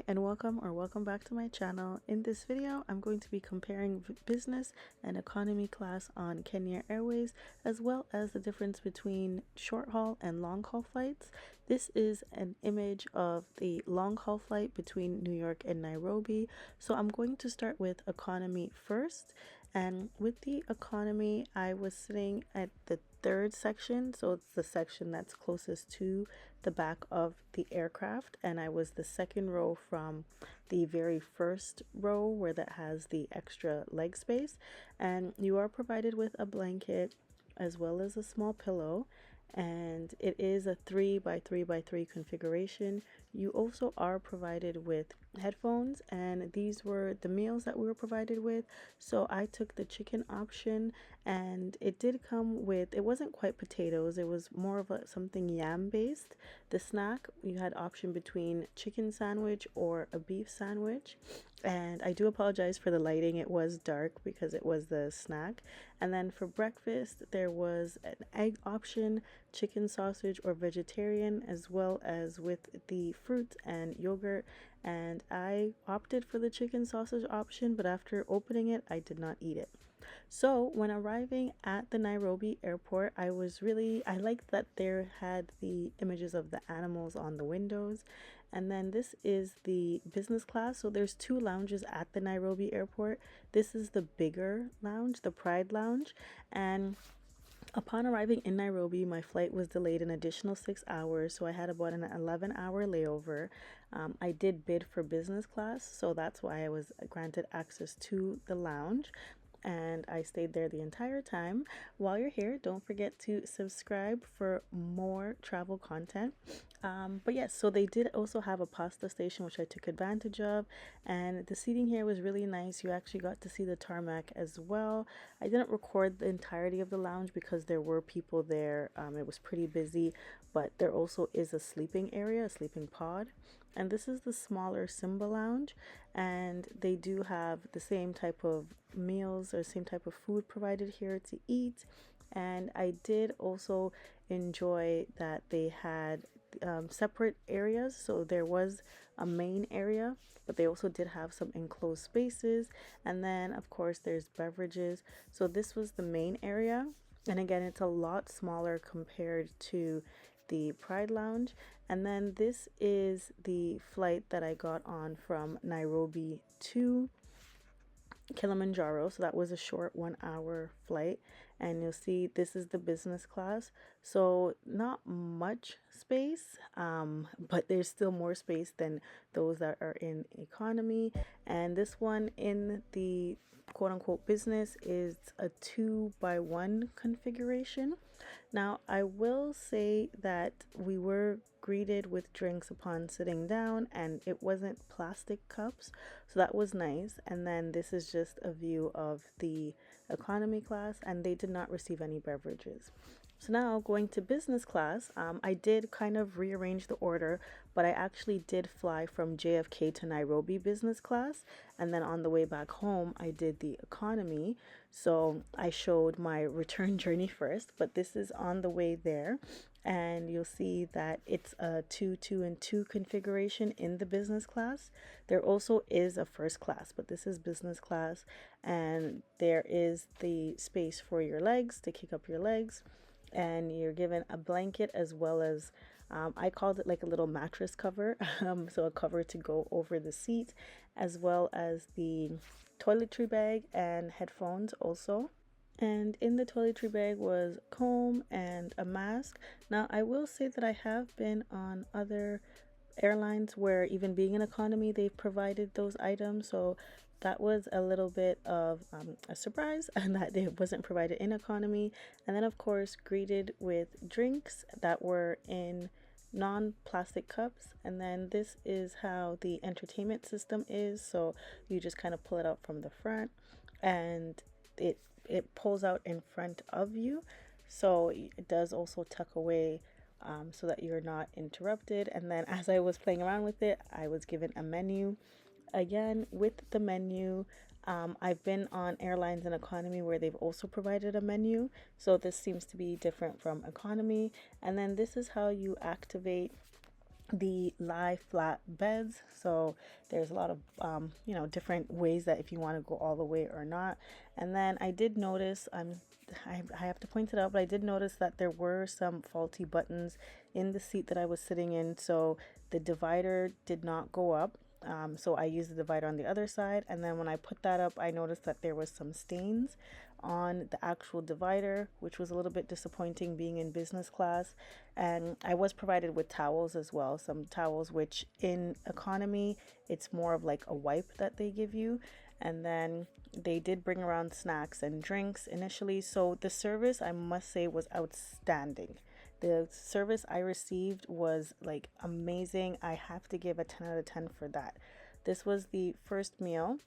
and welcome back to my channel. In this video, I'm going to be comparing business and economy class on Kenya Airways, as well as the difference between short haul and long haul flights. This is an image of the long haul flight between New York and Nairobi. So I'm going to start with economy first. And with the economy, I was sitting at the third section, so it's the section that's closest to the back of the aircraft, and I was the second row from the very first row where that has the extra leg space. And you are provided with a blanket as well as a small pillow, and it is a 3x3x3 configuration. You also are provided with headphones, and these were the meals that we were provided with. So I took the chicken option, and it did come with, it wasn't quite potatoes, it was more of something yam based. The snack, you had option between chicken sandwich or a beef sandwich, and I do apologize for the lighting, it was dark because it was the snack. And then for breakfast, there was an egg option, chicken sausage or vegetarian, as well as with the fruit and yogurt. And I opted for the chicken sausage option, but after opening it, I did not eat it. So when arriving at the Nairobi airport, I liked that there had the images of the animals on the windows. And then this is the business class. So there's two lounges at the Nairobi airport. This is the bigger lounge, the Pride Lounge. And upon arriving in Nairobi, my flight was delayed an additional 6 hours, so I had about an 11-hour layover. I did bid for business class, so that's why I was granted access to the lounge, and I stayed there the entire time. While you're here, don't forget to subscribe for more travel content. But yes, so they did also have a pasta station, which I took advantage of, and the seating here was really nice. You actually got to see the tarmac as well. I didn't record the entirety of the lounge because there were people there. It was pretty busy, but there also is a sleeping area, a sleeping pod. And this is the smaller Simba lounge, and they do have the same type of meals or same type of food provided here to eat. And I did also enjoy that they had separate areas. So there was a main area, but they also did have some enclosed spaces. And then of course there's beverages. So this was the main area, and again, it's a lot smaller compared to the Pride Lounge. And then this is the flight that I got on from Nairobi to Kilimanjaro. So that was a short 1 hour flight, and you'll see this is the business class. So not much space, but there's still more space than those that are in economy. And this one in the quote unquote business is a 2x1 configuration. Now, I will say that we were greeted with drinks upon sitting down, and it wasn't plastic cups, so that was nice. And then this is just a view of the economy class, and they did not receive any beverages. So now going to business class, I did kind of rearrange the order, but I actually did fly from JFK to Nairobi business class, and then on the way back home, I did the economy. So I showed my return journey first, but this is on the way there, and you'll see that it's a 2-2-2 configuration in the business class. There also is a first class, but this is business class, and there is the space for your legs to kick up your legs, and you're given a blanket as well as I called it like a little mattress cover, so a cover to go over the seat, as well as the toiletry bag and headphones also. And in the toiletry bag was comb and a mask. Now I will say that I have been on other airlines where, even being in economy, they've provided those items, so that was a little bit of a surprise and that it wasn't provided in economy. And then of course greeted with drinks that were in non-plastic cups. And then this is how the entertainment system is, so you just kind of pull it out from the front, and it pulls out in front of you, so it does also tuck away so that you're not interrupted. And then as I was playing around with it, I was given a menu. Again, with the menu, I've been on airlines in economy where they've also provided a menu, so this seems to be different from economy. And then this is how you activate the lie flat beds. So there's a lot of different ways that if you want to go all the way or not. And then I did notice, I have to point it out, but I did notice that there were some faulty buttons in the seat that I was sitting in. So the divider did not go up. So I used the divider on the other side, and then when I put that up, I noticed that there was some stains on the actual divider, which was a little bit disappointing being in business class. And I was provided with towels as well, some towels which in economy it's more of like a wipe that they give you. And then they did bring around snacks and drinks initially, so the service, I must say, was outstanding. The service I received was like amazing. I have to give a 10 out of 10 for that. This was the first meal,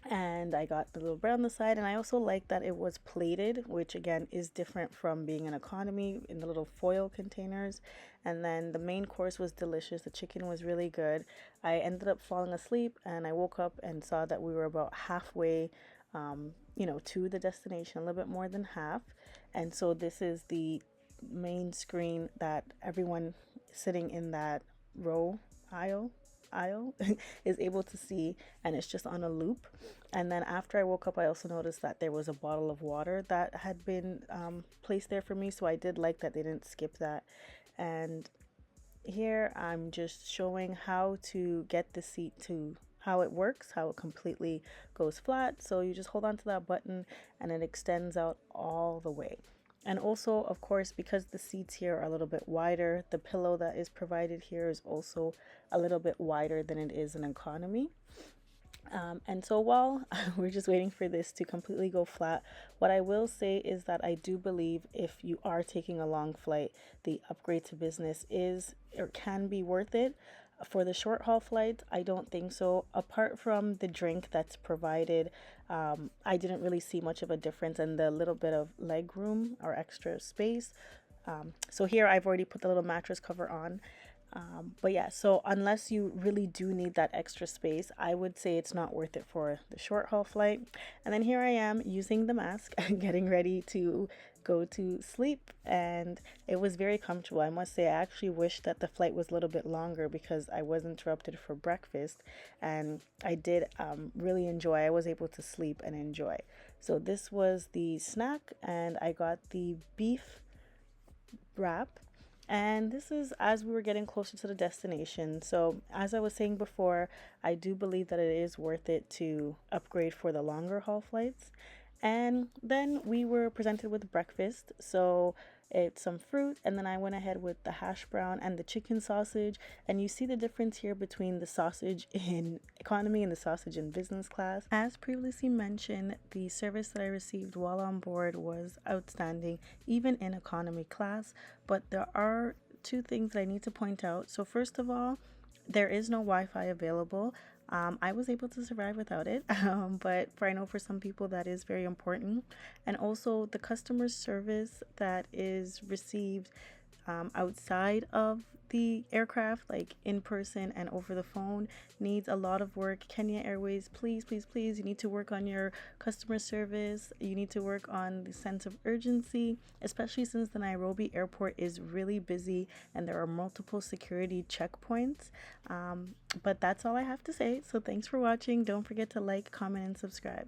and I got the little bread on the side, and I also like that it was plated, which again is different from being an economy in the little foil containers. And then the main course was delicious. The chicken was really good. I ended up falling asleep, and I woke up and saw that we were about halfway to the destination, a little bit more than half. And so this is the main screen that everyone sitting in that row aisle is able to see, and it's just on a loop. And then after I woke up, I also noticed that there was a bottle of water that had been placed there for me, so I did like that they didn't skip that. And here I'm just showing how to get the seat to how it works, how it completely goes flat. So you just hold on to that button and it extends out all the way. And also, of course, because the seats here are a little bit wider, the pillow that is provided here is also a little bit wider than it is in economy. And so while we're just waiting for this to completely go flat, what I will say is that I do believe if you are taking a long flight, the upgrade to business is or can be worth it. For the short haul flights, I don't think so. Apart from the drink that's provided, I didn't really see much of a difference in the little bit of leg room or extra space. So here I've already put the little mattress cover on. But yeah, so unless you really do need that extra space, I would say it's not worth it for the short haul flight. And then here I am using the mask and getting ready to go to sleep, and it was very comfortable. I must say, I actually wish that the flight was a little bit longer because I was interrupted for breakfast, and I did really enjoy. I was able to sleep and enjoy. So this was the snack, and I got the beef wrap, and this is as we were getting closer to the destination. So as I was saying before, I do believe that it is worth it to upgrade for the longer haul flights. And then we were presented with breakfast. So it's some fruit, and then I went ahead with the hash brown and the chicken sausage. And you see the difference here between the sausage in economy and the sausage in business class. As previously mentioned, the service that I received while on board was outstanding, even in economy class. But there are two things that I need to point out. So first of all, there is no Wi-Fi available. I was able to survive without it, but I know for some people that is very important. And also the customer service that is received outside of the aircraft, like in person and over the phone, needs a lot of work. Kenya Airways, please, please, please, you need to work on your customer service. You need to work on the sense of urgency, especially since the Nairobi airport is really busy and there are multiple security checkpoints. But that's all I have to say. So thanks for watching. Don't forget to like, comment, and subscribe.